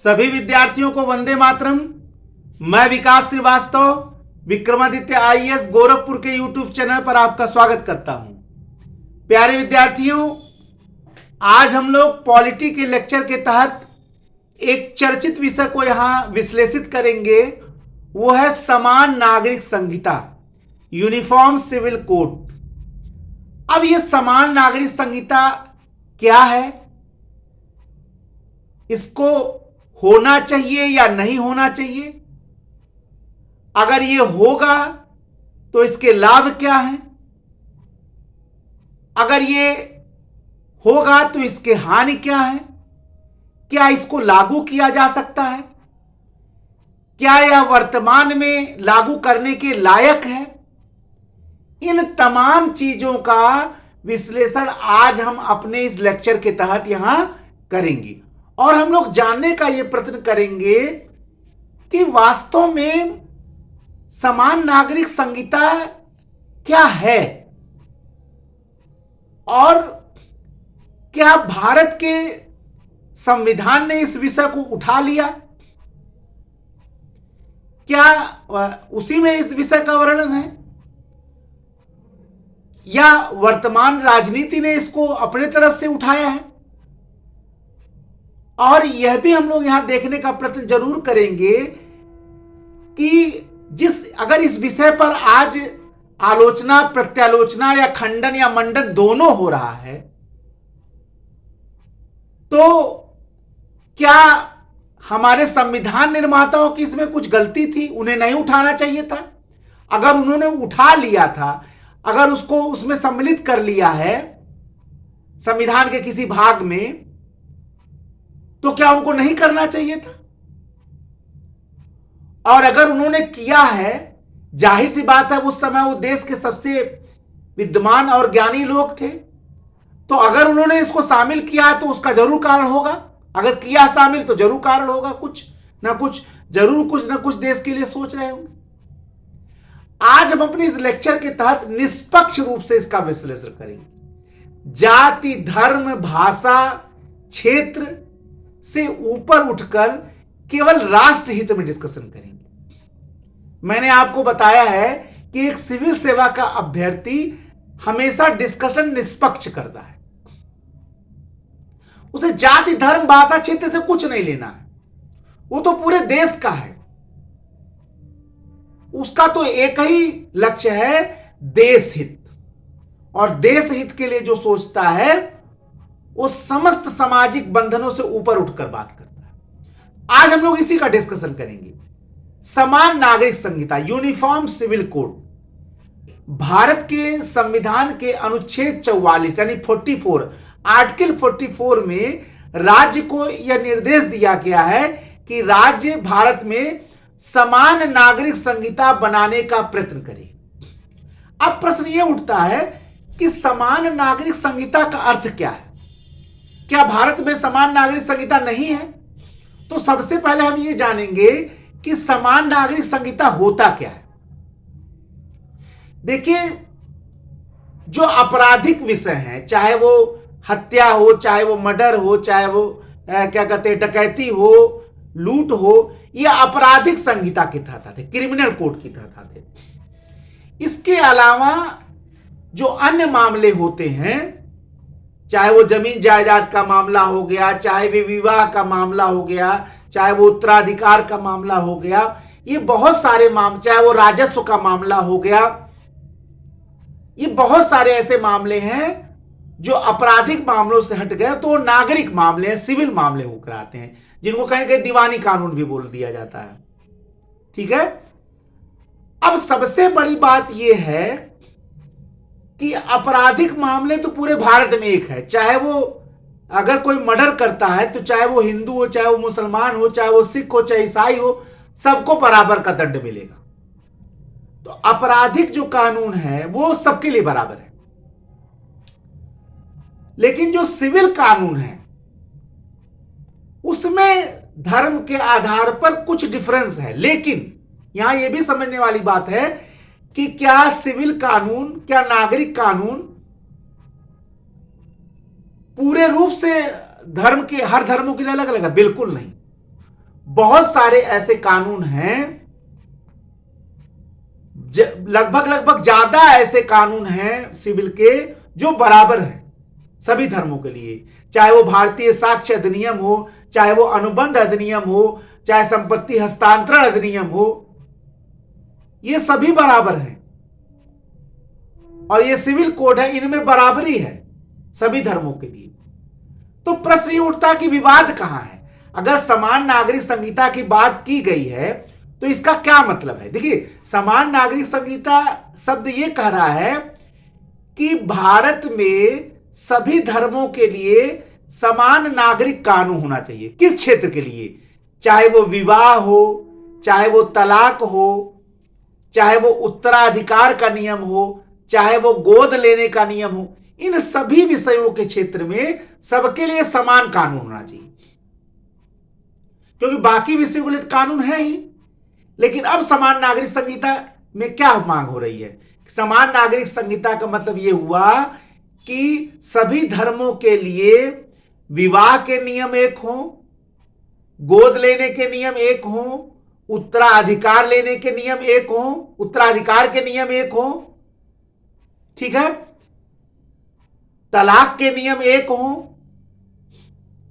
सभी विद्यार्थियों को वंदे मातरम। मैं विकास श्रीवास्तव विक्रमादित्य आईएएस गोरखपुर के यूट्यूब चैनल पर आपका स्वागत करता हूं। प्यारे विद्यार्थियों, आज हम लोग पॉलिटी के लेक्चर के तहत एक चर्चित विषय को यहां विश्लेषित करेंगे। वो है समान नागरिक संहिता, यूनिफॉर्म सिविल कोड। अब ये समान नागरिक संहिता क्या है, इसको होना चाहिए या नहीं होना चाहिए, अगर ये होगा तो इसके लाभ क्या हैं, अगर ये होगा तो इसके हानि क्या है, क्या इसको लागू किया जा सकता है, क्या यह वर्तमान में लागू करने के लायक है। इन तमाम चीजों का विश्लेषण आज हम अपने इस लेक्चर के तहत यहां करेंगे और हम लोग जानने का यह प्रयत्न करेंगे कि वास्तव में समान नागरिक संहिता क्या है और क्या भारत के संविधान ने इस विषय को उठा लिया, क्या उसी में इस विषय का वर्णन है या वर्तमान राजनीति ने इसको अपने तरफ से उठाया है। और यह भी हम लोग यहां देखने का प्रयत्न जरूर करेंगे कि अगर इस विषय पर आज आलोचना, प्रत्यालोचना या खंडन या मंडन दोनों हो रहा है तो क्या हमारे संविधान निर्माताओं की इसमें कुछ गलती थी, उन्हें नहीं उठाना चाहिए था। अगर उन्होंने उठा लिया था, अगर उसको उसमें सम्मिलित कर लिया है संविधान के किसी भाग में, तो क्या उनको नहीं करना चाहिए था। और अगर उन्होंने किया है, जाहिर सी बात है उस समय वो देश के सबसे विद्वान और ज्ञानी लोग थे, तो अगर उन्होंने इसको शामिल किया तो उसका जरूर कारण होगा। अगर किया शामिल तो जरूर कारण होगा, कुछ ना कुछ देश के लिए सोच रहे होंगे। आज हम अपने इस लेक्चर के तहत निष्पक्ष रूप से इसका विश्लेषण करेंगे। जाति, धर्म, भाषा, क्षेत्र से ऊपर उठकर केवल राष्ट्र हित में डिस्कशन करेंगे। मैंने आपको बताया है कि एक सिविल सेवा का अभ्यर्थी हमेशा डिस्कशन निष्पक्ष करता है। उसे जाति, धर्म, भाषा, क्षेत्र से कुछ नहीं लेना है, वो तो पूरे देश का है। उसका तो एक ही लक्ष्य है, देश हित। और देश हित के लिए जो सोचता है वो समस्त सामाजिक बंधनों से ऊपर उठकर बात करता है। आज हम लोग इसी का डिस्कशन करेंगे। समान नागरिक संहिता, यूनिफॉर्म सिविल कोड, भारत के संविधान के अनुच्छेद 44 यानी 44, आर्टिकल 44 में राज्य को यह निर्देश दिया गया है कि राज्य भारत में समान नागरिक संहिता बनाने का प्रयत्न करे। अब प्रश्न यह उठता है कि समान नागरिक संहिता का अर्थ क्या है। क्या भारत में समान नागरिक संहिता नहीं है? तो सबसे पहले हम ये जानेंगे कि समान नागरिक संहिता होता क्या है। देखिए, जो आपराधिक विषय हैं, चाहे वो हत्या हो, चाहे वो मर्डर हो, चाहे वो क्या कहते हैं डकैती हो, लूट हो, ये आपराधिक संहिता के तहत आते, क्रिमिनल कोड की तहत आते। इसके अलावा जो अन्य मामले होते हैं, चाहे वो जमीन जायदाद का मामला हो गया, चाहे वो विवाह का मामला हो गया, चाहे वो उत्तराधिकार का मामला हो गया, ये बहुत सारे मामले, चाहे वो राजस्व का मामला हो गया, ये बहुत सारे ऐसे मामले हैं जो आपराधिक मामलों से हट गए तो नागरिक मामले हैं, सिविल मामले होकर आते हैं, जिनको कहीं कहीं दीवानी कानून भी बोल दिया जाता है। ठीक है। अब सबसे बड़ी बात यह है कि आपराधिक मामले तो पूरे भारत में एक है। चाहे वो अगर कोई मर्डर करता है तो चाहे वो हिंदू हो, चाहे वो मुसलमान हो, चाहे वो सिख हो, चाहे ईसाई हो, सबको बराबर का दंड मिलेगा। तो आपराधिक जो कानून है वो सबके लिए बराबर है। लेकिन जो सिविल कानून है उसमें धर्म के आधार पर कुछ डिफरेंस है। लेकिन यहां यह भी समझने वाली बात है कि क्या सिविल कानून, क्या नागरिक कानून पूरे रूप से धर्म के हर धर्मों के लिए अलग अलग है? बिल्कुल नहीं। बहुत सारे ऐसे कानून हैं, लगभग ज्यादा ऐसे कानून हैं सिविल के जो बराबर हैं सभी धर्मों के लिए, चाहे वो भारतीय साक्ष्य अधिनियम हो, चाहे वो अनुबंध अधिनियम हो, चाहे संपत्ति हस्तांतरण अधिनियम हो, ये सभी बराबर हैं। और ये सिविल कोड है, इनमें बराबरी है सभी धर्मों के लिए। तो प्रश्न ये उठता कि विवाद कहां है? अगर समान नागरिक संहिता की बात की गई है तो इसका क्या मतलब है? देखिए, समान नागरिक संहिता शब्द ये कह रहा है कि भारत में सभी धर्मों के लिए समान नागरिक कानून होना चाहिए। किस क्षेत्र के लिए? चाहे वो विवाह हो, चाहे वो तलाक हो, चाहे वो उत्तराधिकार का नियम हो, चाहे वो गोद लेने का नियम हो, इन सभी विषयों के क्षेत्र में सबके लिए समान कानून होना चाहिए, क्योंकि बाकी विषयों के लिए कानून है ही। लेकिन अब समान नागरिक संहिता में क्या मांग हो रही है? समान नागरिक संहिता का मतलब यह हुआ कि सभी धर्मों के लिए विवाह के नियम एक हो, गोद लेने के नियम एक हो, उत्तराधिकार लेने के नियम एक हो, उत्तराधिकार के नियम एक हो, ठीक है, तलाक के नियम एक हो,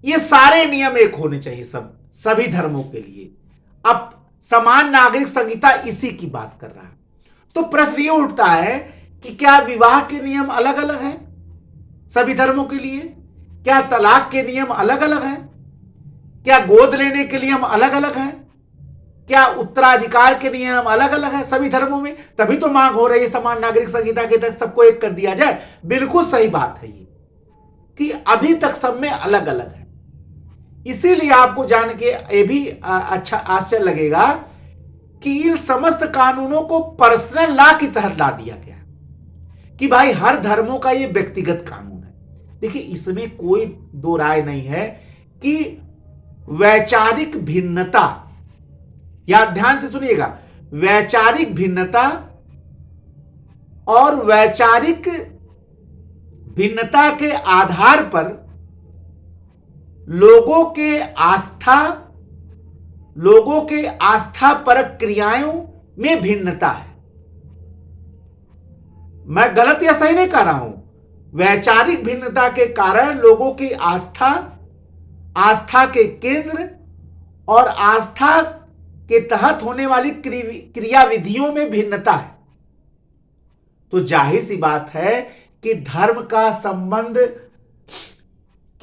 ये सारे नियम एक होने चाहिए सभी धर्मों के लिए। अब समान नागरिक संहिता इसी की बात कर रहा है। तो प्रश्न ये उठता है कि क्या विवाह के नियम अलग अलग हैं सभी धर्मों के लिए? क्या तलाक के नियम अलग अलग हैं? क्या गोद लेने के नियम अलग अलग हैं? क्या उत्तराधिकार के नियम अलग अलग हैं सभी धर्मों में? तभी तो मांग हो रही है समान नागरिक संहिता के तहत सबको एक कर दिया जाए। बिल्कुल सही बात है ये कि अभी तक सब में अलग अलग है। इसीलिए आपको जान के ये भी अच्छा आश्चर्य लगेगा कि इन समस्त कानूनों को पर्सनल लॉ की तहत ला दिया गया कि भाई हर धर्मों का ये व्यक्तिगत कानून है। देखिए, इसमें कोई दो राय नहीं है कि वैचारिक भिन्नता, या ध्यान से सुनिएगा, वैचारिक भिन्नता और वैचारिक भिन्नता के आधार पर लोगों के आस्था परक क्रियाओं में भिन्नता है। मैं गलत या सही नहीं कह रहा हूं। वैचारिक भिन्नता के कारण लोगों की आस्था के केंद्र और आस्था के तहत होने वाली क्रियाविधियों में भिन्नता है। तो जाहिर सी बात है कि धर्म का संबंध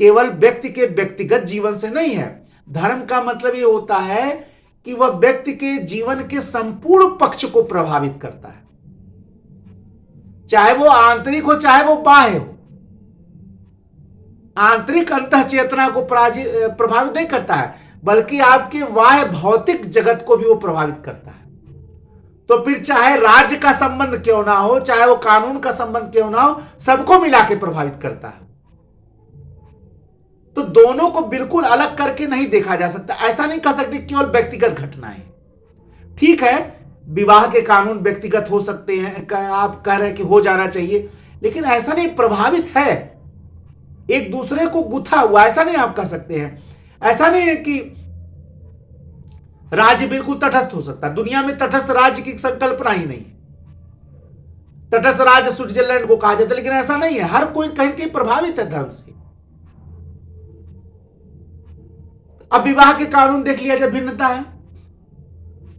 केवल व्यक्ति के व्यक्तिगत जीवन से नहीं है। धर्म का मतलब यह होता है कि वह व्यक्ति के जीवन के संपूर्ण पक्ष को प्रभावित करता है, चाहे वो आंतरिक हो चाहे वो बाह्य हो। आंतरिक अंतः चेतना को प्रभावित नहीं करता है, बल्कि आपके बाह्य भौतिक जगत को भी वो प्रभावित करता है। तो फिर चाहे राज्य का संबंध क्यों ना हो, चाहे वो कानून का संबंध क्यों ना हो, सबको मिला के प्रभावित करता है। तो दोनों को बिल्कुल अलग करके नहीं देखा जा सकता। ऐसा नहीं कह सकते केवल व्यक्तिगत घटना है। ठीक है, विवाह के कानून व्यक्तिगत हो सकते हैं, आप कह रहे हैं कि हो जाना चाहिए, लेकिन ऐसा नहीं, प्रभावित है, एक दूसरे को गुथा हुआ, ऐसा नहीं आप कह सकते हैं। ऐसा नहीं है कि राज्य बिल्कुल तटस्थ हो सकता है। दुनिया में तटस्थ राज्य की संकल्पना ही नहीं है। तटस्थ राज्य स्विट्जरलैंड को कहा जाता है, लेकिन ऐसा नहीं है। हर कोई कहीं कहीं प्रभावित है धर्म से। अब विवाह के कानून देख लिया जब भिन्नता है,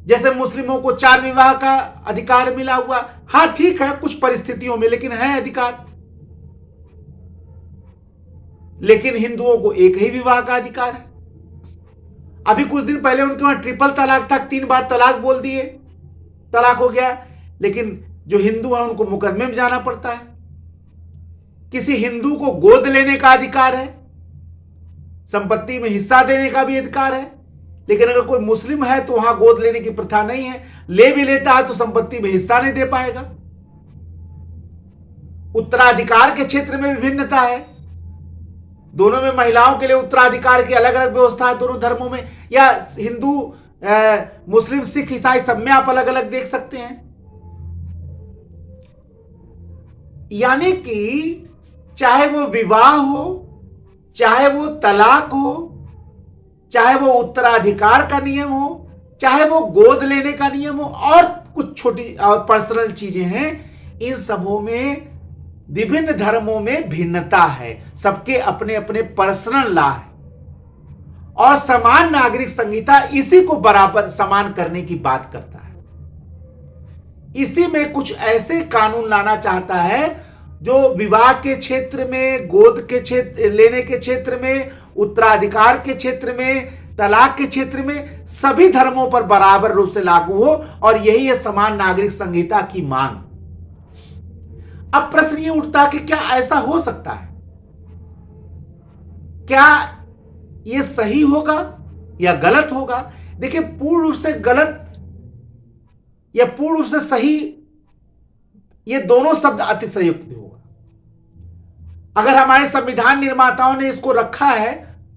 जैसे मुस्लिमों को 4 विवाह का अधिकार मिला हुआ, हां ठीक है कुछ परिस्थितियों में, लेकिन है अधिकार। लेकिन हिंदुओं को एक ही विवाह का अधिकार है। अभी कुछ दिन पहले उनके वहां ट्रिपल तलाक था, 3 बार तलाक बोल दिए, तलाक हो गया। लेकिन जो हिंदू है उनको मुकदमे में जाना पड़ता है। किसी हिंदू को गोद लेने का अधिकार है, संपत्ति में हिस्सा देने का भी अधिकार है। लेकिन अगर कोई मुस्लिम है तो वहां गोद लेने की प्रथा नहीं है, ले भी लेता है तो संपत्ति में हिस्सा नहीं दे पाएगा। उत्तराधिकार के क्षेत्र में भी भिन्नता है। दोनों में महिलाओं के लिए उत्तराधिकार की अलग अलग व्यवस्था है दोनों धर्मों में, या हिंदू मुस्लिम सिख ईसाई सब में आप अलग अलग देख सकते हैं। यानी कि चाहे वो विवाह हो, चाहे वो तलाक हो, चाहे वो उत्तराधिकार का नियम हो, चाहे वो गोद लेने का नियम हो, और कुछ छोटी और पर्सनल चीजें हैं, इन सबों में विभिन्न धर्मों में भिन्नता है, सबके अपने अपने पर्सनल लॉ है। और समान नागरिक संहिता इसी को बराबर समान करने की बात करता है। इसी में कुछ ऐसे कानून लाना चाहता है जो विवाह के क्षेत्र में, गोद के क्षेत्र लेने के क्षेत्र में, उत्तराधिकार के क्षेत्र में, तलाक के क्षेत्र में सभी धर्मों पर बराबर रूप से लागू हो, और यही है समान नागरिक संहिता की मांग। अब प्रश्न ये उठता कि क्या ऐसा हो सकता है? क्या ये सही होगा या गलत होगा? देखिए, पूर्ण रूप से गलत या पूर्ण रूप से सही, ये दोनों शब्द अतिशयोक्ति होगा। अगर हमारे संविधान निर्माताओं ने इसको रखा है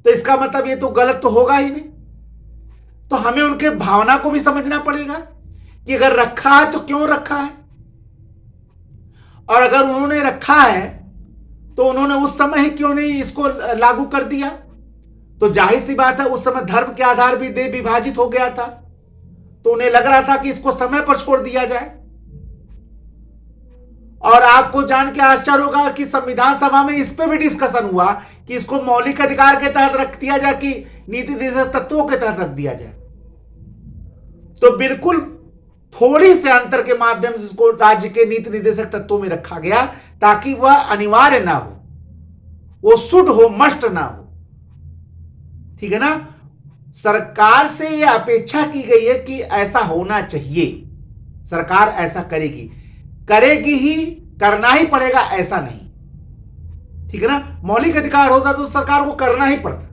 तो इसका मतलब ये तो गलत तो होगा ही नहीं। तो हमें उनके भावना को भी समझना पड़ेगा कि अगर रखा है तो क्यों रखा है, और अगर उन्होंने रखा है तो उन्होंने उस समय ही क्यों नहीं इसको लागू कर दिया। तो जाहिर सी बात है, उस समय धर्म के आधार भी देश विभाजित हो गया था, तो उन्हें लग रहा था कि इसको समय पर छोड़ दिया जाए। और आपको जान के आश्चर्य होगा कि संविधान सभा में इस पे भी डिस्कशन हुआ कि इसको मौलिक अधिकार के तहत रख दिया जाए कि नीति निर्देशक तत्वों के तहत रख दिया जाए। तो बिल्कुल थोड़ी से अंतर के माध्यम से इसको राज्य के नीति निर्देशक तत्वों में रखा गया, ताकि वह अनिवार्य ना हो, वो शुड हो, मस्ट ना हो। ठीक है ना? सरकार से यह अपेक्षा की गई है कि ऐसा होना चाहिए, सरकार ऐसा करेगी ही, करना ही पड़ेगा, ऐसा नहीं। ठीक है ना? मौलिक अधिकार होता तो सरकार को करना ही पड़ता,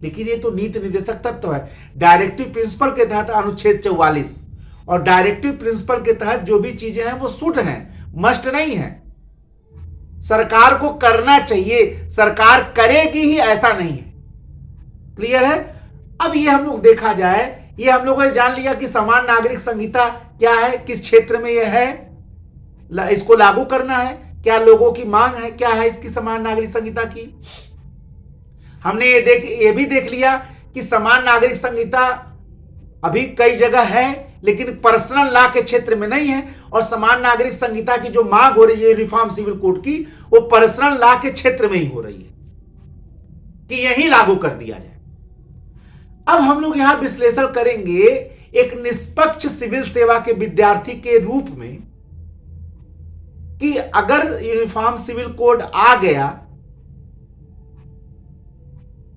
लेकिन ये तो नीति निर्देशक तत्व है। डायरेक्टिव प्रिंसिपल के तहत अनुच्छेद 44, और डायरेक्टिव प्रिंसिपल के तहत जो भी चीजें हैं वो शुड हैं, मस्ट नहीं है। सरकार को करना चाहिए, सरकार करेगी ही, ऐसा नहीं है। क्लियर है? अब ये हम लोग देखा जाए, ये हम लोगों ने जान लिया कि समान नागरिक संहिता क्या है, किस क्षेत्र में यह है, इसको लागू करना है, क्या लोगों की मांग है, क्या है इसकी समान नागरिक संहिता की। हमने ये भी देख लिया कि समान नागरिक संहिता अभी कई जगह है, लेकिन पर्सनल लॉ के क्षेत्र में नहीं है, और समान नागरिक संहिता की जो मांग हो रही है यूनिफॉर्म सिविल कोड की, वो पर्सनल लॉ के क्षेत्र में ही हो रही है कि यही लागू कर दिया जाए। अब हम लोग यहां विश्लेषण करेंगे एक निष्पक्ष सिविल सेवा के विद्यार्थी के रूप में कि अगर यूनिफॉर्म सिविल कोड आ गया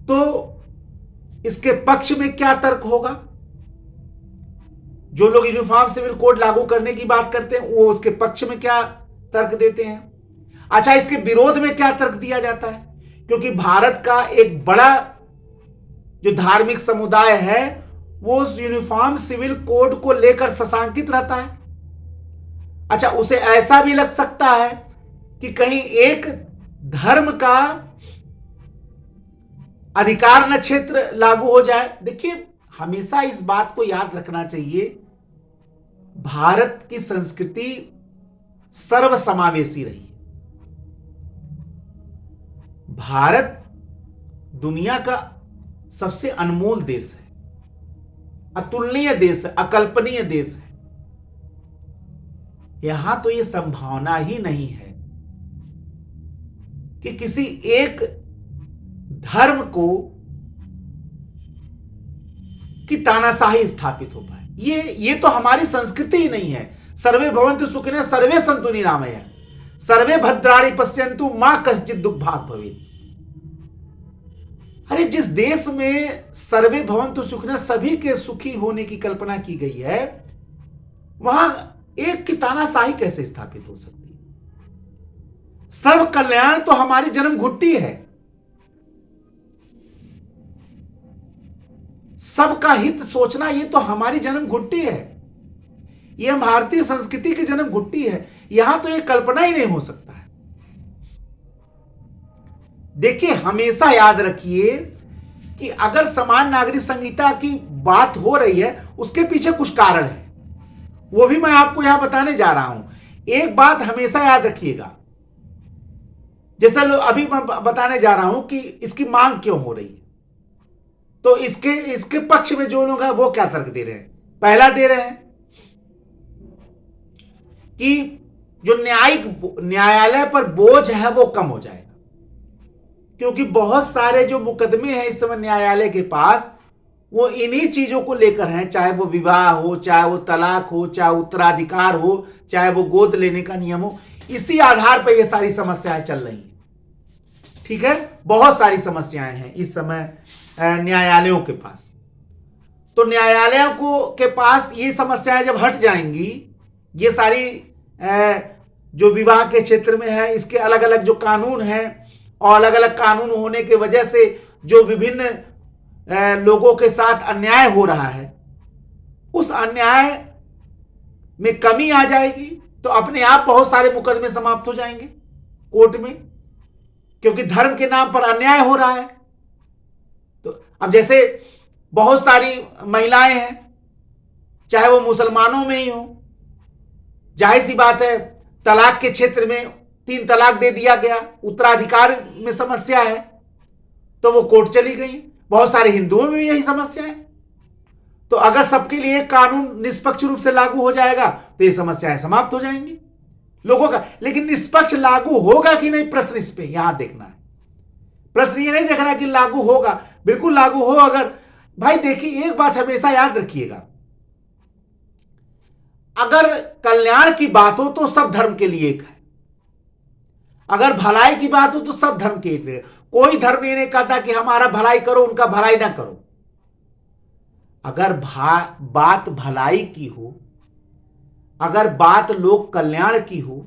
तो इसके पक्ष में क्या तर्क होगा। जो लोग यूनिफॉर्म सिविल कोड लागू करने की बात करते हैं वो उसके पक्ष में क्या तर्क देते हैं। अच्छा, इसके विरोध में क्या तर्क दिया जाता है, क्योंकि भारत का एक बड़ा जो धार्मिक समुदाय है वो उस यूनिफॉर्म सिविल कोड को लेकर शशांकित रहता है। अच्छा, उसे ऐसा भी लग सकता है कि कहीं एक धर्म का अधिकार न क्षेत्र लागू हो जाए। देखिए, हमेशा इस बात को याद रखना चाहिए, भारत की संस्कृति सर्वसमावेशी रही है। भारत दुनिया का सबसे अनमोल देश है, अतुलनीय देश है, अकल्पनीय देश है। यहां तो यह संभावना ही नहीं है कि किसी एक धर्म को की तानाशाही स्थापित हो पाए। ये तो हमारी संस्कृति ही नहीं है। सर्वे भवन्तु सुखिनः सर्वे सन्तु निरामयः सर्वे भद्राणि पश्यन्तु मा कश्चित् दुःख भाग् भवेत्। अरे, जिस देश में सर्वे भवन्तु सुखिनः सभी के सुखी होने की कल्पना की गई है, वहां एक की तानाशाही कैसे स्थापित हो सकती है। सर्व कल्याण तो हमारी जन्म घुट्टी है, सबका हित सोचना ये तो हमारी जन्म घुट्टी है, ये हम भारतीय संस्कृति की जन्म घुट्टी है। यहां तो ये कल्पना ही नहीं हो सकता है। देखिए, हमेशा याद रखिए कि अगर समान नागरिक संहिता की बात हो रही है उसके पीछे कुछ कारण है, वो भी मैं आपको यहां बताने जा रहा हूं। एक बात हमेशा याद रखिएगा, जैसे अभी मैं बताने जा रहा हूं कि इसकी मांग क्यों हो रही है। तो इसके इसके पक्ष में जो लोग हैं वो क्या तर्क दे रहे हैं? पहला दे रहे हैं कि जो न्यायालय पर बोझ है वो कम हो जाएगा, क्योंकि बहुत सारे जो मुकदमे हैं इस समय न्यायालय के पास वो इन्हीं चीजों को लेकर हैं, चाहे वो विवाह हो, चाहे वो तलाक हो, चाहे उत्तराधिकार हो, चाहे वो गोद लेने का नियम हो। इसी आधार पर ये सारी समस्याएं चल रही हैं। ठीक है, बहुत सारी समस्याएं हैं इस समय न्यायालयों के पास। तो न्यायालयों को के पास ये समस्याएं जब हट जाएंगी, ये सारी जो विवाह के क्षेत्र में है इसके अलग अलग जो कानून हैं, और अलग अलग कानून होने की वजह से जो विभिन्न लोगों के साथ अन्याय हो रहा है, उस अन्याय में कमी आ जाएगी, तो अपने आप बहुत सारे मुकदमे समाप्त हो जाएंगे कोर्ट में, क्योंकि धर्म के नाम पर अन्याय हो रहा है। तो अब जैसे बहुत सारी महिलाएं हैं, चाहे वो मुसलमानों में ही हो, जाहिर सी बात है तलाक के क्षेत्र में 3 तलाक दे दिया गया, उत्तराधिकार में समस्या है तो वो कोर्ट चली गई। बहुत सारे हिंदुओं में भी यही समस्या है। तो अगर सबके लिए कानून निष्पक्ष रूप से लागू हो जाएगा तो ये समस्याएं समाप्त हो जाएंगी लोगों का। लेकिन निष्पक्ष लागू होगा कि नहीं, प्रश्न इस पे यहां देखना है। प्रश्न ये नहीं देखना है कि लागू होगा, बिल्कुल लागू हो। अगर भाई देखिए, एक बात हमेशा याद रखिएगा, अगर कल्याण की बात हो तो सब धर्म के लिए एक है, अगर भलाई की बात हो तो सब धर्म के लिए। कोई धर्म ये नहीं कहता कि हमारा भलाई करो, उनका भलाई ना करो। अगर बात भलाई की हो, अगर बात लोक कल्याण की हो,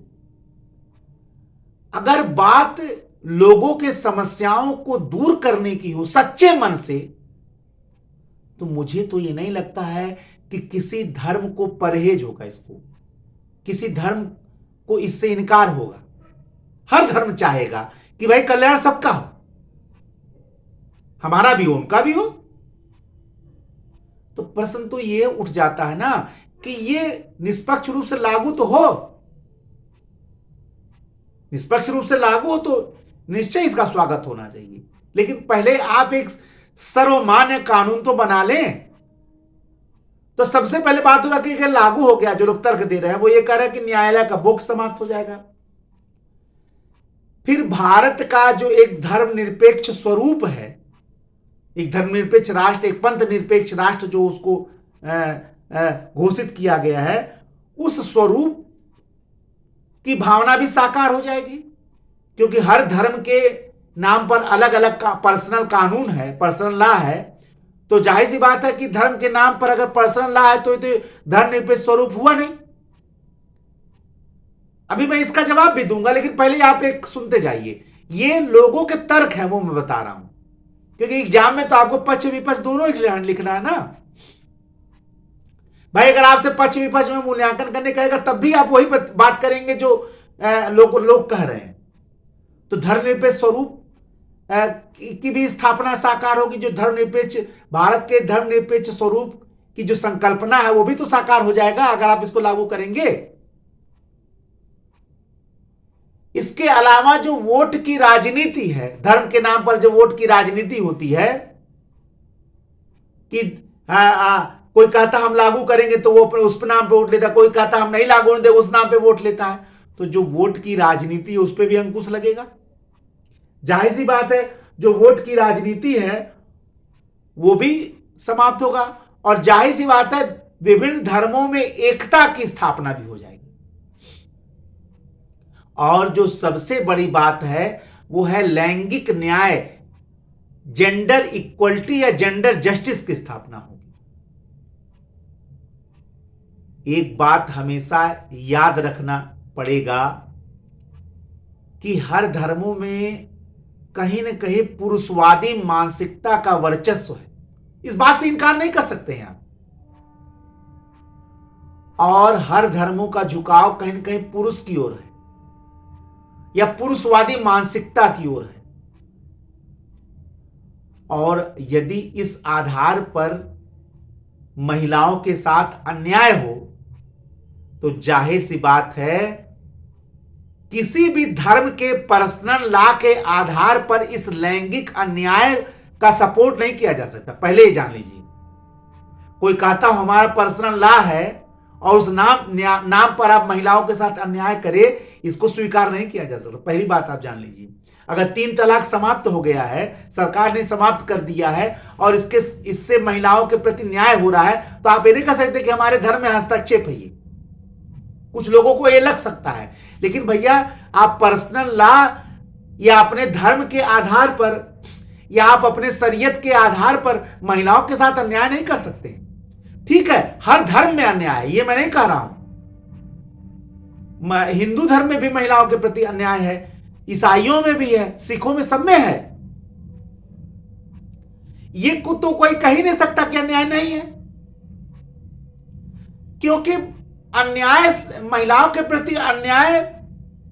अगर बात लोगों के समस्याओं को दूर करने की हो सच्चे मन से, तो मुझे तो ये नहीं लगता है कि किसी धर्म को परहेज होगा, इसको किसी धर्म को इससे इनकार होगा। हर धर्म चाहेगा कि भाई कल्याण सबका हो, हमारा भी हो, उनका भी हो। तो प्रश्न तो ये उठ जाता है ना कि ये निष्पक्ष रूप से लागू तो हो, निष्पक्ष रूप से लागू हो तो निश्चय इसका स्वागत होना चाहिए। लेकिन पहले आप एक सर्वमान्य कानून तो बना लें। तो सबसे पहले बात हो रहा है लागू हो गया, जो लोग तर्क दे रहे हैं वो ये कह रहे हैं कि न्यायालय का बोझ समाप्त हो जाएगा। फिर भारत का जो एक धर्मनिरपेक्ष स्वरूप है, एक धर्मनिरपेक्ष राष्ट्र, एक पंथ निरपेक्ष राष्ट्र जो उसको घोषित किया गया है, उस स्वरूप की भावना भी साकार हो जाएगी, क्योंकि हर धर्म के नाम पर अलग अलग पर्सनल कानून है, पर्सनल लॉ है। तो जाहिर सी बात है कि धर्म के नाम पर अगर पर्सनल लॉ है तो धर्मनिरपेक्ष स्वरूप हुआ नहीं। अभी मैं इसका जवाब भी दूंगा, लेकिन पहले आप एक सुनते जाइए। ये लोगों के तर्क हैं, वो मैं बता रहा हूं, क्योंकि एग्जाम में तो आपको पक्ष विपक्ष दोनों ही लिखना है ना भाई। अगर आपसे पक्ष विपक्ष में मूल्यांकन करने कहेगा तब भी आप वही बात करेंगे जो लोग कह रहे हैं। तो धर्मनिरपेक्ष स्वरूप की भी स्थापना साकार होगी। जो धर्मनिरपेक्ष भारत के धर्मनिरपेक्ष स्वरूप की जो संकल्पना है वो भी तो साकार हो जाएगा अगर आप इसको लागू करेंगे। इसके अलावा जो वोट की राजनीति है, धर्म के नाम पर जो वोट की राजनीति होती है कि कोई कहता हम लागू करेंगे तो वो उस नाम पे वोट लेता है, कोई कहता हम नहीं लागू होने देंगे उस नाम पे वोट लेता है। तो जो वोट की राजनीति है उस पर भी अंकुश लगेगा। जाहिर सी बात है जो वोट की राजनीति है वो भी समाप्त होगा, और जाहिर सी बात है विभिन्न धर्मों में एकता की स्थापना भी हो जाएगी। और जो सबसे बड़ी बात है वो है लैंगिक न्याय, जेंडर इक्वलिटी या जेंडर जस्टिस की स्थापना होगी। एक बात हमेशा याद रखना पड़ेगा कि हर धर्मों में कहीं न कहीं पुरुषवादी मानसिकता का वर्चस्व है, इस बात से इनकार नहीं कर सकते हैं आप। और हर धर्मों का झुकाव कहीं न कहीं पुरुष की ओर है या पुरुषवादी मानसिकता की ओर है। और यदि इस आधार पर महिलाओं के साथ अन्याय हो तो जाहिर सी बात है किसी भी धर्म के पर्सनल लॉ के आधार पर इस लैंगिक अन्याय का सपोर्ट नहीं किया जा सकता, पहले ही जान लीजिए। कोई कहता हूं हमारा पर्सनल लॉ है और उस नाम पर आप महिलाओं के साथ अन्याय करें, इसको स्वीकार नहीं किया जा सकता। पहली बात आप जान लीजिए। अगर 3 तलाक समाप्त हो गया है, सरकार ने समाप्त कर दिया है और इससे महिलाओं के प्रति न्याय हो रहा है, तो आप ये नहीं कह सकते कि हमारे धर्म में हस्तक्षेप है। ये कुछ लोगों को ये लग सकता है, लेकिन भैया आप पर्सनल लॉ या अपने धर्म के आधार पर या आप अपने शरीयत के आधार पर महिलाओं के साथ अन्याय नहीं कर सकते। ठीक है, हर धर्म में अन्याय है, ये मैं नहीं कह रहा हूं। हिंदू धर्म में भी महिलाओं के प्रति अन्याय है, ईसाइयों में भी है, सिखों में, सब में है। ये तो कोई कह ही नहीं सकता कि अन्याय नहीं है, क्योंकि अन्याय, महिलाओं के प्रति अन्याय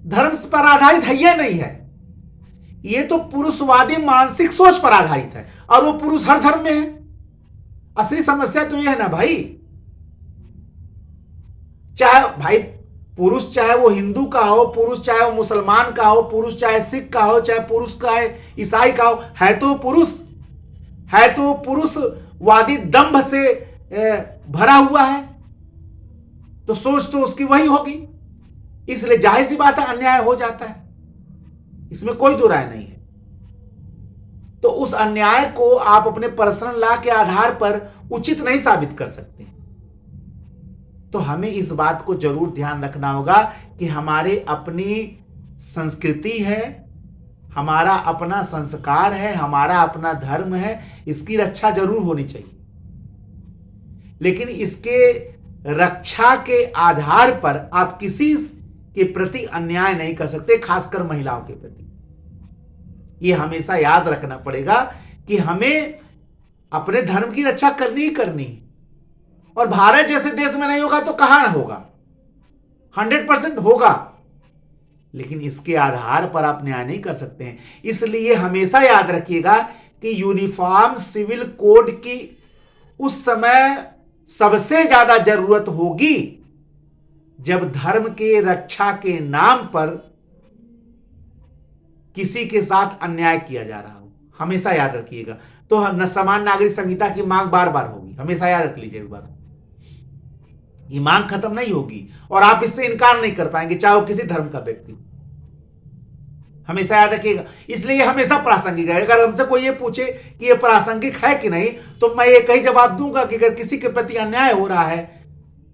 धर्म पर आधारित है, यह नहीं है। ये तो पुरुषवादी मानसिक सोच पर आधारित है, और वो पुरुष हर धर्म में है। असली समस्या तो यह है ना भाई, चाहे पुरुष चाहे वो हिंदू का हो, पुरुष चाहे वो मुसलमान का हो, पुरुष चाहे सिख का हो, चाहे पुरुष का है ईसाई का हो, है तो पुरुषवादी दंभ से भरा हुआ है, तो सोच तो उसकी वही होगी। इसलिए जाहिर सी बात है अन्याय हो जाता है, इसमें कोई दो राय नहीं है। तो उस अन्याय को आप अपने पर्सनल लॉ के आधार पर उचित नहीं साबित कर सकते। तो हमें इस बात को जरूर ध्यान रखना होगा कि हमारे अपनी संस्कृति है, हमारा अपना संस्कार है, हमारा अपना धर्म है, इसकी रक्षा जरूर होनी चाहिए। लेकिन इसके रक्षा के आधार पर आप किसी के प्रति अन्याय नहीं कर सकते, खासकर महिलाओं के प्रति। यह हमेशा याद रखना पड़ेगा कि हमें अपने धर्म की रक्षा करनी ही करनी है। और भारत जैसे देश में नहीं होगा तो कहां ना होगा, 100% होगा, लेकिन इसके आधार पर आप न्याय नहीं कर सकते हैं। इसलिए हमेशा याद रखिएगा कि यूनिफॉर्म सिविल कोड की उस समय सबसे ज्यादा जरूरत होगी जब धर्म के रक्षा के नाम पर किसी के साथ अन्याय किया जा रहा हो। हमेशा याद रखिएगा। तो समान नागरिक संहिता की मांग बार बार होगी, हमेशा याद रख लीजिए इस बात को। ये मांग खत्म नहीं होगी और आप इससे इनकार नहीं कर पाएंगे, चाहे वो किसी धर्म का व्यक्ति हो। हमेशा याद रखिएगा। इसलिए हमेशा प्रासंगिक है। अगर हमसे कोई ये पूछे कि ये प्रासंगिक है कि नहीं, तो मैं एक ही जवाब दूंगा कि अगर किसी के प्रति अन्याय हो रहा है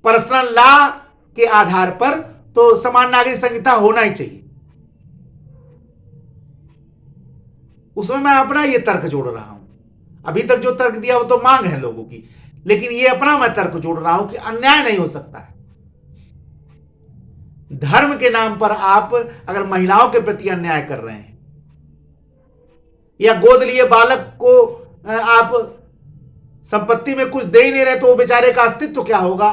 पर्सनल लॉ के आधार पर, तो समान नागरिक संहिता होना ही चाहिए। उसमें मैं अपना ये तर्क जोड़ रहा हूं। अभी तक जो तर्क दिया वो तो मांग है लोगों की, लेकिन ये अपना मैं तर्क जोड़ रहा हूं कि अन्याय नहीं हो सकता है। धर्म के नाम पर आप अगर महिलाओं के प्रति अन्याय कर रहे हैं या गोद लिए बालक को आप संपत्ति में कुछ दे ही नहीं रहे, तो वो बेचारे का अस्तित्व क्या होगा,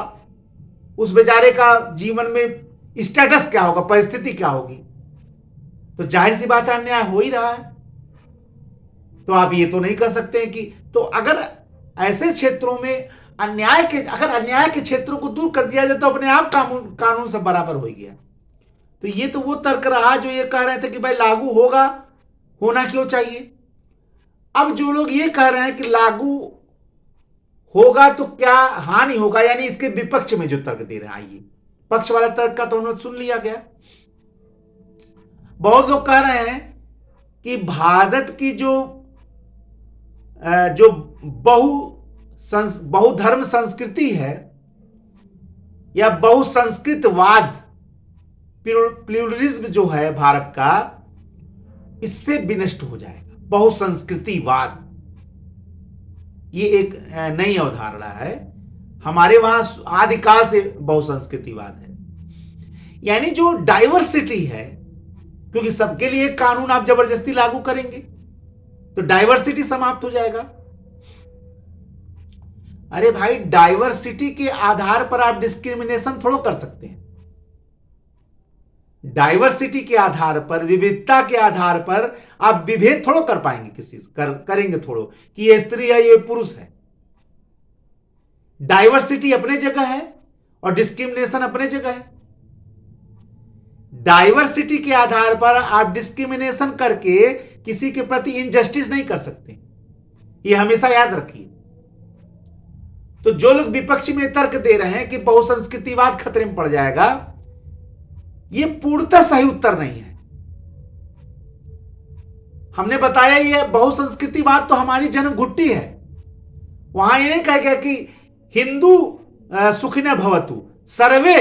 उस बेचारे का जीवन में स्टेटस क्या होगा, परिस्थिति क्या होगी। तो जाहिर सी बात है अन्याय हो ही रहा है। तो आप ये तो नहीं कर सकते कि, तो अगर ऐसे क्षेत्रों में अन्याय के क्षेत्रों को दूर कर दिया जाए तो अपने आप कानून से बराबर हो गया। तो ये तो वो तर्क रहा जो ये कह रहे थे कि भाई लागू होना क्यों चाहिए। अब जो लोग ये कह रहे हैं कि लागू होगा तो क्या हानि होगा, यानी इसके विपक्ष में जो तर्क दे रहे हैं, आइए पक्ष वाला तर्क का तो उन्होंने सुन लिया गया। बहुत लोग कह रहे हैं कि भारत की जो बहुधर्म संस्कृति है या बहुसंस्कृतवाद, प्लूरलिज्म जो है भारत का, इससे विनष्ट हो जाएगा। बहुसंस्कृतिवाद ये एक नई अवधारणा है, हमारे वहां आदिकाल से बहुसंस्कृतिवाद है। यानी जो डाइवर्सिटी है, क्योंकि सबके लिए कानून आप जबरदस्ती लागू करेंगे तो डाइवर्सिटी समाप्त हो जाएगा। अरे भाई, डाइवर्सिटी के आधार पर आप डिस्क्रिमिनेशन थोड़ा कर सकते हैं। डाइवर्सिटी के आधार पर, विविधता के आधार पर आप विभेद थोड़ा कर पाएंगे, करेंगे थोड़ा कि ये स्त्री है ये पुरुष है। डाइवर्सिटी अपने जगह है और डिस्क्रिमिनेशन अपने जगह है। डाइवर्सिटी के आधार पर आप डिस्क्रिमिनेशन करके किसी के प्रति इनजस्टिस नहीं कर सकते। ये हमेशा याद रखिए। तो जो लोग विपक्ष में तर्क दे रहे हैं कि बहुसंस्कृतिवाद खतरे में पड़ जाएगा, ये पूर्णतः सही उत्तर नहीं है। हमने बताया ये बहुसंस्कृतिवाद तो हमारी जन्म घुट्टी है। वहां ये नहीं कहा गया कि हिंदू सुखिनः भवतु, सर्वे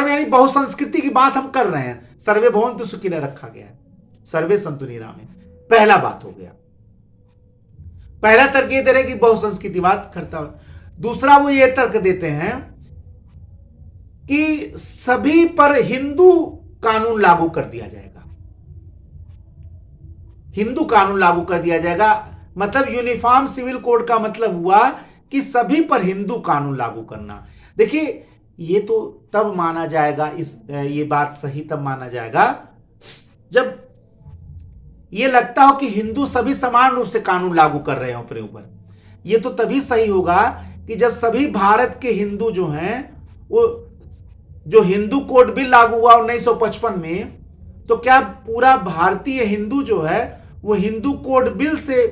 यानी बहुसंस्कृति की बात हम कर रहे हैं। सर्वे भवन्तु सुखिनः रखा गया है, सर्वे सन्तु निरामय। पहला बात हो गया, पहला तर्क ये दे रहे कि बहुसंस्कृतिवाद करता। दूसरा वो ये तर्क देते हैं कि सभी पर हिंदू कानून लागू कर दिया जाएगा। हिंदू कानून लागू कर दिया जाएगा मतलब यूनिफॉर्म सिविल कोड का मतलब हुआ कि सभी पर हिंदू कानून लागू करना। देखिए ये तो तब माना जाएगा, ये बात सही तब माना जाएगा जब ये लगता हो कि हिंदू सभी समान रूप से कानून लागू कर रहे हो अपने ऊपर। ये तो तभी सही होगा कि जब सभी भारत के हिंदू जो हैं, वो जो हिंदू कोड बिल लागू हुआ 1955 में, तो क्या पूरा भारतीय हिंदू जो है वो हिंदू कोड बिल से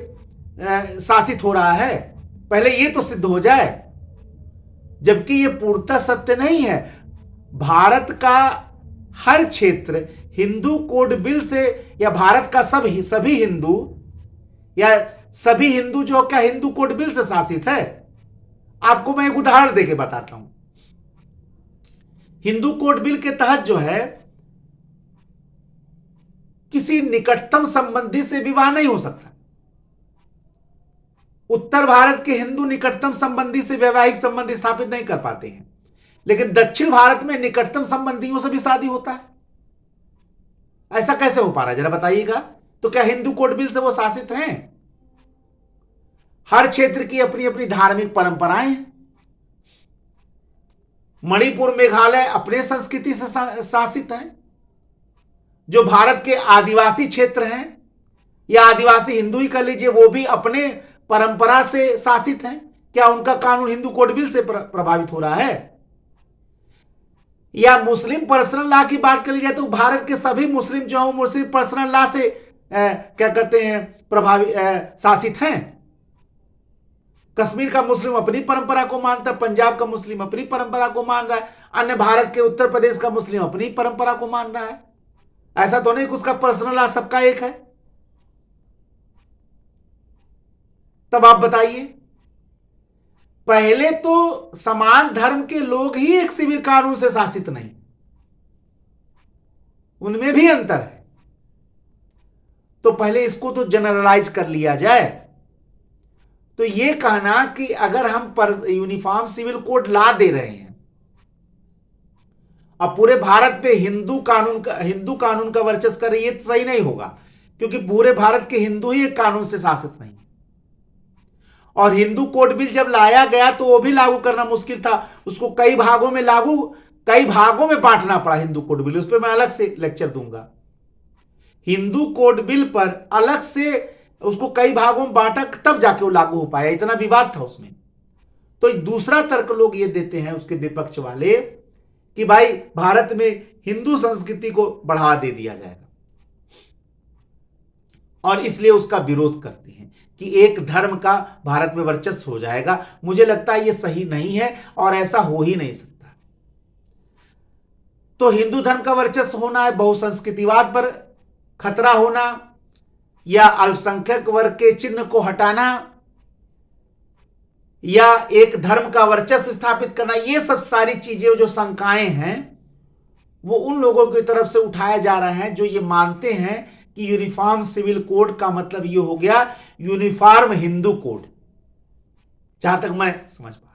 शासित हो रहा है? पहले ये तो सिद्ध हो जाए। जबकि ये पूर्णतः सत्य नहीं है। भारत का हर क्षेत्र हिंदू कोड बिल से, या भारत का सभी हिंदू या सभी हिंदू जो क्या हिंदू कोड बिल से शासित है? आपको मैं एक उदाहरण देके बताता हूं। हिंदू कोड बिल के तहत जो है किसी निकटतम संबंधी से विवाह नहीं हो सकता। उत्तर भारत के हिंदू निकटतम संबंधी से वैवाहिक संबंध स्थापित नहीं कर पाते हैं, लेकिन दक्षिण भारत में निकटतम संबंधियों से भी शादी होता है। ऐसा कैसे हो पा रहा है जरा बताइएगा? तो क्या हिंदू कोड बिल से वो शासित हैं? हर क्षेत्र की अपनी अपनी धार्मिक परंपराएं हैं। मणिपुर मेघालय अपने संस्कृति से शासित हैं। जो भारत के आदिवासी क्षेत्र हैं या आदिवासी हिंदू ही कर लीजिए, वो भी अपने परंपरा से शासित हैं। क्या उनका कानून हिंदू कोड बिल से प्रभावित हो रहा है? या मुस्लिम पर्सनल लॉ की बात कर ली जाए तो भारत के सभी मुस्लिम जो हैं मुस्लिम पर्सनल लॉ से क्या कहते हैं प्रभावित शासित हैं। कश्मीर का मुस्लिम अपनी परंपरा को मानता है, पंजाब का मुस्लिम अपनी परंपरा को मान रहा है, अन्य भारत के उत्तर प्रदेश का मुस्लिम अपनी परंपरा को मान रहा है। ऐसा तो नहीं कि उसका पर्सनल लॉ सबका एक है। तब आप बताइए, पहले तो समान धर्म के लोग ही एक सिविल कानून से शासित नहीं, उनमें भी अंतर है। तो पहले इसको तो जनरलाइज कर लिया जाए। तो यह कहना कि अगर हम यूनिफॉर्म सिविल कोड ला दे रहे हैं अब पूरे भारत पे हिंदू कानून का वर्चस्व कर रही है, तो सही नहीं होगा, क्योंकि पूरे भारत के हिंदू ही एक कानून से शासित नहीं। और हिंदू कोड बिल जब लाया गया तो वो भी लागू करना मुश्किल था। उसको कई भागों में बांटना पड़ा हिंदू कोड बिल। उस पर मैं अलग से लेक्चर दूंगा। हिंदू कोड बिल पर अलग से उसको कई भागों में बांटा, तब जाके वो लागू हो पाया। इतना विवाद था उसमें। तो दूसरा तर्क लोग ये देते हैं उसके विपक्ष वाले कि भाई भारत में हिंदू संस्कृति को बढ़ावा दे दिया जाएगा, और इसलिए उसका विरोध करते हैं कि एक धर्म का भारत में वर्चस्व हो जाएगा। मुझे लगता है ये सही नहीं है और ऐसा हो ही नहीं सकता। तो हिंदू धर्म का वर्चस्व होना है, बहुसंस्कृतिवाद पर खतरा होना, या अल्पसंख्यक वर्ग के चिन्ह को हटाना, या एक धर्म का वर्चस्व स्थापित करना, ये सब सारी चीजें जो शंकाएं हैं वो उन लोगों की तरफ से उठाया जा रहा है जो ये मानते हैं कि यूनिफॉर्म सिविल कोड का मतलब ये हो गया यूनिफॉर्म हिंदू कोड, जहां तक मैं समझ पा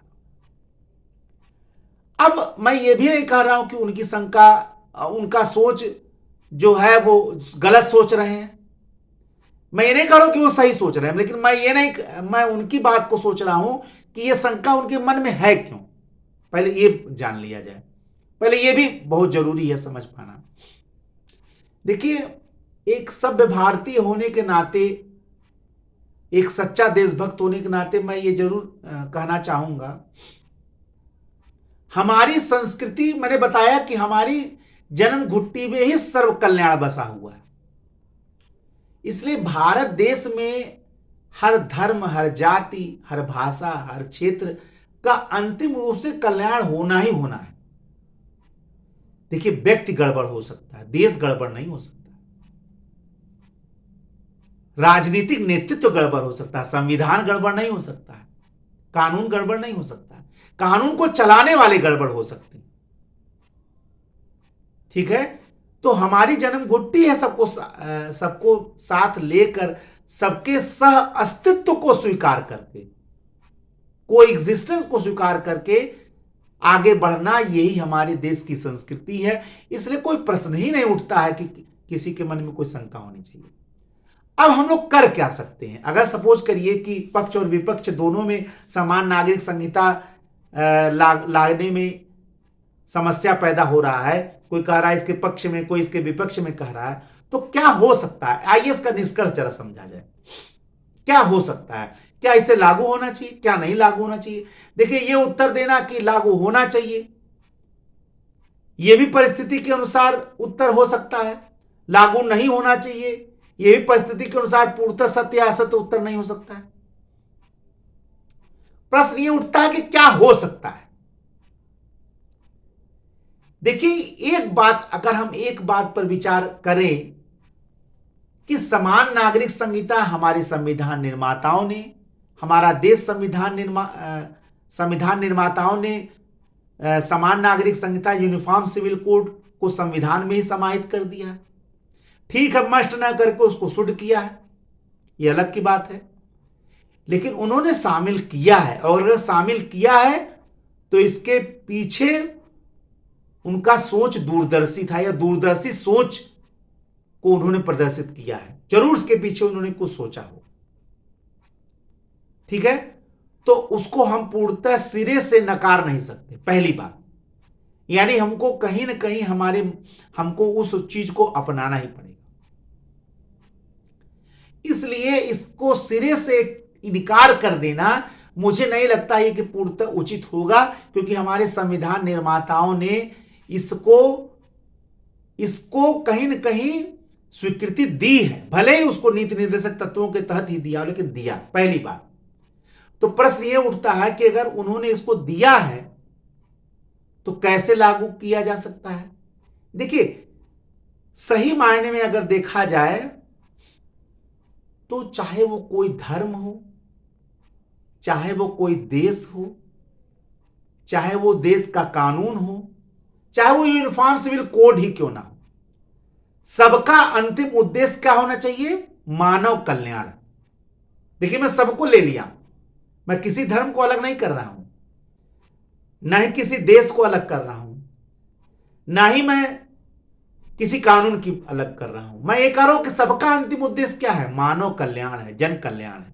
रहा हूं। अब मैं ये भी नहीं कह रहा हूं कि उनकी शंका, उनका सोच जो है वो गलत सोच रहे हैं। मैं ये नहीं कह रहा हूं कि वो सही सोच रहे हैं, लेकिन मैं उनकी बात को सोच रहा हूं कि ये शंका उनके मन में है क्यों, पहले ये जान लिया जाए। पहले ये भी बहुत जरूरी है समझ पाना। देखिए, एक सभ्य भारतीय होने के नाते, एक सच्चा देशभक्त होने के नाते मैं ये जरूर कहना चाहूंगा, हमारी संस्कृति, मैंने बताया कि हमारी जन्म घुट्टी में ही सर्व कल्याण बसा हुआ है। इसलिए भारत देश में हर धर्म, हर जाति, हर भाषा, हर क्षेत्र का अंतिम रूप से कल्याण होना ही होना है। देखिए, व्यक्ति गड़बड़ हो सकता है, देश गड़बड़ नहीं हो सकता, राजनीतिक नेतृत्व गड़बड़ हो सकता है, संविधान गड़बड़ नहीं हो सकता है, कानून गड़बड़ नहीं हो सकता, कानून को चलाने वाले गड़बड़ हो सकते हैं। ठीक है, तो हमारी जन्म घुट्टी है सबको साथ लेकर, सबके सह अस्तित्व को स्वीकार करके, को एग्जिस्टेंस को स्वीकार करके आगे बढ़ना, यही हमारे देश की संस्कृति है। इसलिए कोई प्रश्न ही नहीं उठता है कि किसी के मन में कोई शंका होनी चाहिए। अब हम लोग कर क्या सकते हैं? अगर सपोज करिए कि पक्ष और विपक्ष दोनों में समान नागरिक संहिता लाने में समस्या पैदा हो रहा है, कोई कह रहा है इसके पक्ष में, कोई इसके विपक्ष में कह रहा है, तो क्या हो सकता है? आइए इसका निष्कर्ष जरा समझा जाए। क्या हो सकता है? क्या इसे लागू होना चाहिए, क्या नहीं लागू होना चाहिए? देखिए, ये उत्तर देना कि लागू होना चाहिए, यह भी परिस्थिति के अनुसार उत्तर हो सकता है। लागू नहीं होना चाहिए, यह भी परिस्थिति के अनुसार पूर्णतः सत्य या असत्य उत्तर नहीं हो सकता है। प्रश्न यह उठता है कि क्या हो सकता है। देखिए, एक बात, अगर हम एक बात पर विचार करें कि समान नागरिक संहिता हमारे संविधान निर्माताओं ने, हमारा देश संविधान निर्माताओं ने समान नागरिक संहिता, यूनिफॉर्म सिविल कोड को संविधान में ही समाहित कर दिया है। ठीक है, मस्ट ना करके उसको शुद्ध किया है, यह अलग की बात है, लेकिन उन्होंने शामिल किया है। और अगर शामिल किया है तो इसके पीछे उनका सोच दूरदर्शी था, या दूरदर्शी सोच को उन्होंने प्रदर्शित किया है। जरूर इसके पीछे उन्होंने कुछ सोचा हो। ठीक है, तो उसको हम पूर्णतः सिरे से नकार नहीं सकते, पहली बात। यानी हमको कहीं ना कहीं हमको उस चीज को अपनाना ही पड़ेगा। इसलिए इसको सिरे से इनकार कर देना मुझे नहीं लगता है कि पूर्णतः उचित होगा, क्योंकि हमारे संविधान निर्माताओं ने इसको कहीं ना कहीं स्वीकृति दी है, भले ही उसको नीति निर्देशक तत्वों के तहत ही दिया, लेकिन दिया, पहली बात। तो प्रश्न यह उठता है कि अगर उन्होंने इसको दिया है तो कैसे लागू किया जा सकता है? देखिए, सही मायने में अगर देखा जाए तो चाहे वो कोई धर्म हो, चाहे वो कोई देश हो, चाहे वो देश का कानून हो, चाहे वो यूनिफॉर्म सिविल कोड ही क्यों ना हो, सबका अंतिम उद्देश्य क्या होना चाहिए? मानव कल्याण। देखिए, मैं सबको ले लिया, मैं किसी धर्म को अलग नहीं कर रहा हूं, ना ही किसी देश को अलग कर रहा हूं, ना ही मैं किसी कानून की अलग कर रहा हूं। मैं ये कह रहा हूं कि सबका अंतिम उद्देश्य क्या है? मानव कल्याण है, जन कल्याण है।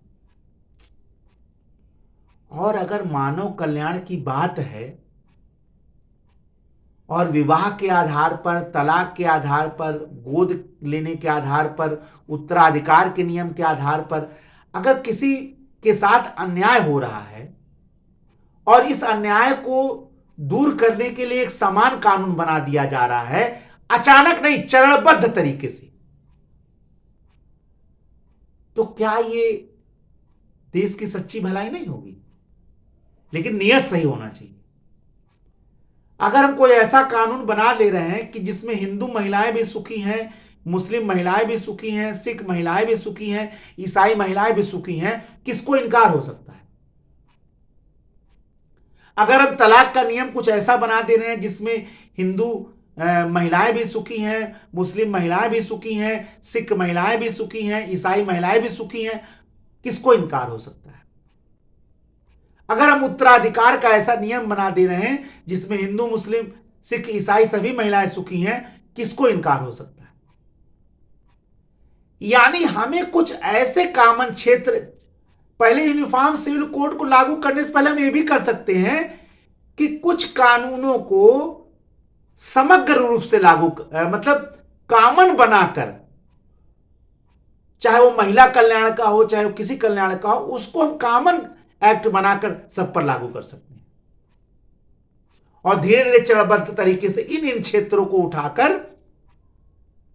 और अगर मानव कल्याण की बात है और विवाह के आधार पर, तलाक के आधार पर, गोद लेने के आधार पर, उत्तराधिकार के नियम के आधार पर अगर किसी के साथ अन्याय हो रहा है और इस अन्याय को दूर करने के लिए एक समान कानून बना दिया जा रहा है, अचानक नहीं, चरणबद्ध तरीके से, तो क्या ये देश की सच्ची भलाई नहीं होगी? लेकिन नियत सही होना चाहिए। अगर हम कोई ऐसा कानून बना ले रहे हैं कि जिसमें हिंदू महिलाएं भी सुखी हैं, मुस्लिम महिलाएं भी सुखी हैं, सिख महिलाएं भी सुखी हैं, ईसाई महिलाएं भी सुखी हैं, किसको इनकार हो सकता है? अगर हम तलाक का नियम कुछ ऐसा बना दे रहे हैं जिसमें हिंदू महिलाएं भी सुखी हैं, मुस्लिम महिलाएं भी सुखी हैं, सिख महिलाएं भी सुखी हैं, ईसाई महिलाएं भी सुखी हैं, किसको इनकार हो सकता है? अगर हम उत्तराधिकार का ऐसा नियम बना दे रहे हैं जिसमें हिंदू, मुस्लिम, सिख, ईसाई सभी महिलाएं सुखी हैं, किसको इनकार हो सकता है? यानी हमें कुछ ऐसे कॉमन क्षेत्र, पहले यूनिफॉर्म सिविल कोड को लागू करने से पहले हम ये भी कर सकते हैं कि कुछ कानूनों को समग्र रूप से लागू, मतलब कॉमन बनाकर, चाहे वो महिला कल्याण का हो, चाहे वो किसी कल्याण का हो, उसको हम कॉमन एक्ट बनाकर सब पर लागू कर सकते हैं और धीरे धीरे चरणबद्ध तरीके से इन क्षेत्रों को उठाकर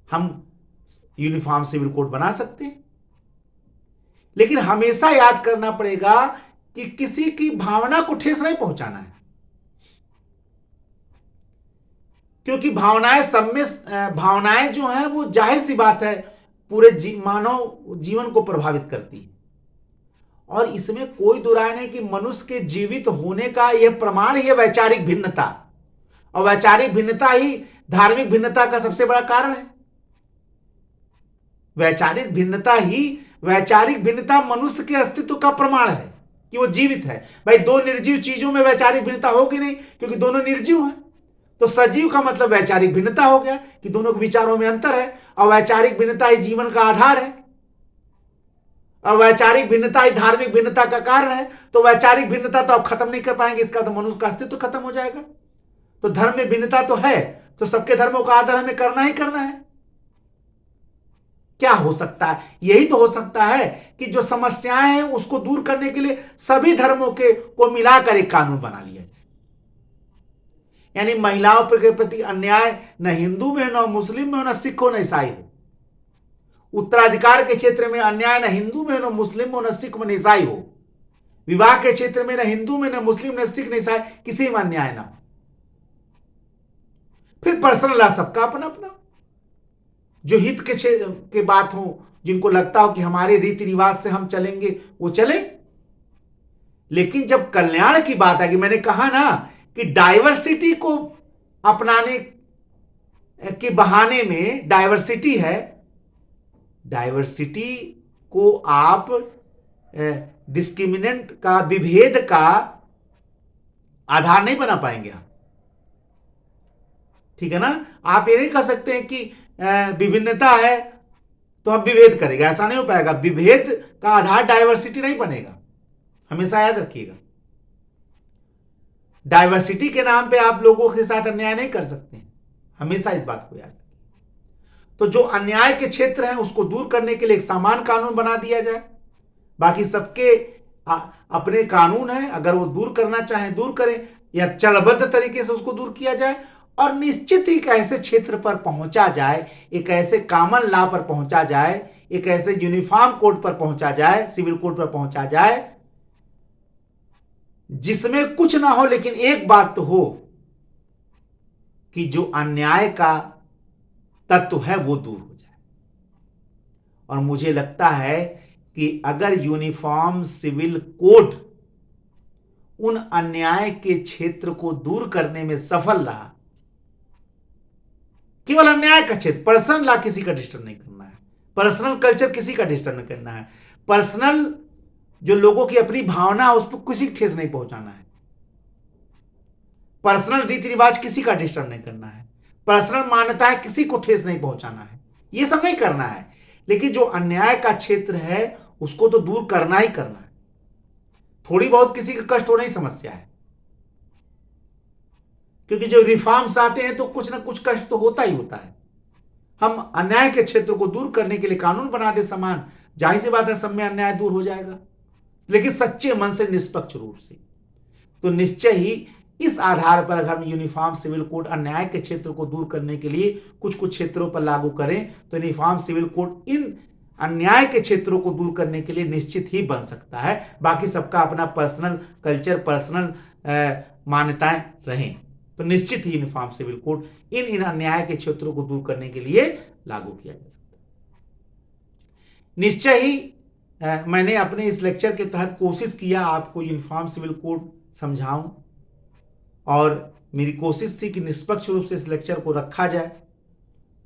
हम यूनिफॉर्म सिविल कोड बना सकते हैं। लेकिन हमेशा याद करना पड़ेगा कि किसी की भावना को ठेस नहीं पहुंचाना है, क्योंकि भावनाएं सब में भावनाएं जो हैं वो जाहिर सी बात है पूरे मानव जीवन को प्रभावित करती है। और इसमें कोई दो राय नहीं कि मनुष्य के जीवित होने का यह प्रमाण ही है वैचारिक भिन्नता, और वैचारिक भिन्नता ही धार्मिक भिन्नता का सबसे बड़ा कारण है। वैचारिक भिन्नता मनुष्य के अस्तित्व का प्रमाण है कि वो जीवित है। भाई दो निर्जीव चीजों में वैचारिक भिन्नता होगी नहीं, क्योंकि दोनों निर्जीव हैं। तो सजीव का मतलब वैचारिक भिन्नता हो गया कि दोनों के विचारों में अंतर है, और वैचारिक भिन्नता ही जीवन का आधार है, और वैचारिक भिन्नता ही धार्मिक भिन्नता का कारण है। तो वैचारिक भिन्नता तो आप खत्म नहीं कर पाएंगे, इसका तो मनुष्य का अस्तित्व खत्म हो जाएगा। तो धर्म में भिन्नता तो है, तो सबके धर्मों का आदर हमें करना ही करना है। क्या हो सकता है? यही तो हो सकता है कि जो समस्याएं हैं उसको दूर करने के लिए सभी धर्मों को मिलाकर एक कानून बना लिया जाए। यानी महिलाओं के प्रति अन्याय न हिंदू में हो, न मुस्लिम में हो, न सिख हो, न ईसाई हो। उत्तराधिकार के क्षेत्र में अन्याय न हिंदू में हो, न मुस्लिम हो, न सिख में, न ईसाई हो। विवाह के क्षेत्र में न हिंदू में, न मुस्लिम, न सिख, न ईसाई, किसी में अन्याय ना हो। फिर पर्सनल लॉ सबका अपना अपना, जो हित के बात हो, जिनको लगता हो कि हमारे रीति रिवाज से हम चलेंगे वो चले। लेकिन जब कल्याण की बात आएगी, मैंने कहा ना कि डाइवर्सिटी को अपनाने के बहाने में डाइवर्सिटी है, डाइवर्सिटी को आप डिस्क्रिमिनेंट का, विभेद का आधार नहीं बना पाएंगे आप। ठीक है ना? आप ये नहीं कह सकते हैं कि विभिन्नता है तो हम विभेद करेंगे, ऐसा नहीं हो पाएगा। विभेद का आधार डाइवर्सिटी नहीं बनेगा, हमेशा याद रखिएगा। डाइवर्सिटी के नाम पे आप लोगों के साथ अन्याय नहीं कर सकते, हमेशा इस बात को याद रखिए। तो जो अन्याय के क्षेत्र हैं उसको दूर करने के लिए एक समान कानून बना दिया जाए। बाकी सबके अपने कानून हैं, अगर वो दूर करना चाहें दूर करें, या चरणबद्ध तरीके से उसको दूर किया जाए। और निश्चित ही एक ऐसे क्षेत्र पर पहुंचा जाए, एक ऐसे कॉमन लॉ पर पहुंचा जाए, एक ऐसे यूनिफॉर्म कोड पर पहुंचा जाए, सिविल कोड पर पहुंचा जाए, जिसमें कुछ ना हो लेकिन एक बात तो हो कि जो अन्याय का तत्व है वो दूर हो जाए। और मुझे लगता है कि अगर यूनिफॉर्म सिविल कोड उन अन्याय के क्षेत्र को दूर करने में सफल रहा, केवल अन्याय का क्षेत्र, पर्सनल लॉ किसी का डिस्टर्ब नहीं करना है, पर्सनल कल्चर किसी का डिस्टर्ब नहीं करना है, पर्सनल जो लोगों की अपनी भावना है उस पर किसी ठेस नहीं पहुंचाना है, पर्सनल रीति रिवाज किसी का डिस्टर्ब नहीं करना है, पर्सनल मान्यताएं किसी को ठेस नहीं पहुंचाना है, ये सब नहीं करना है। लेकिन जो अन्याय का क्षेत्र है उसको तो दूर करना ही करना है। थोड़ी बहुत किसी का कष्ट होना ही समस्या है, क्योंकि जो रिफॉर्म्स आते हैं तो कुछ ना कुछ कष्ट तो होता ही होता है। हम अन्याय के क्षेत्र को दूर करने के लिए कानून बना दे समान, जाहिर सी बात है सब में अन्याय दूर हो जाएगा, लेकिन सच्चे मन से, निष्पक्ष रूप से। तो निश्चय ही इस आधार पर अगर हम यूनिफॉर्म सिविल कोड अन्याय के क्षेत्र को दूर करने के लिए कुछ कुछ क्षेत्रों पर लागू करें, तो यूनिफॉर्म सिविल कोड इन अन्याय के क्षेत्रों को दूर करने के लिए निश्चित ही बन सकता है। बाकी सबका अपना पर्सनल कल्चर, पर्सनल मान्यताएं रहें, तो निश्चित ही यूनिफॉर्म सिविल कोड इन अन्याय के क्षेत्रों को दूर करने के लिए लागू किया जा सकता है। निश्चय ही मैंने अपने इस लेक्चर के तहत कोशिश किया आपको यूनिफॉर्म सिविल कोड समझाऊं, और मेरी कोशिश थी कि निष्पक्ष रूप से इस लेक्चर को रखा जाए,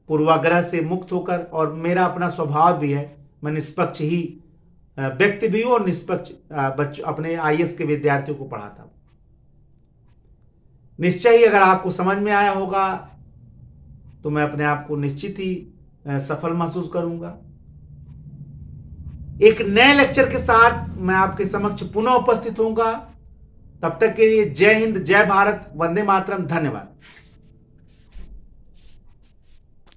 पूर्वाग्रह से मुक्त होकर। और मेरा अपना स्वभाव भी है, मैं निष्पक्ष ही व्यक्ति भी हूं और निष्पक्ष बच्चों, अपने आईएएस के विद्यार्थियों को पढ़ाता हूं। निश्चय ही अगर आपको समझ में आया होगा तो मैं अपने आप को निश्चित ही सफल महसूस करूंगा। एक नए लेक्चर के साथ मैं आपके समक्ष पुनः उपस्थित होऊंगा। तब तक के लिए जय हिंद, जय भारत, वंदे मातरम, धन्यवाद।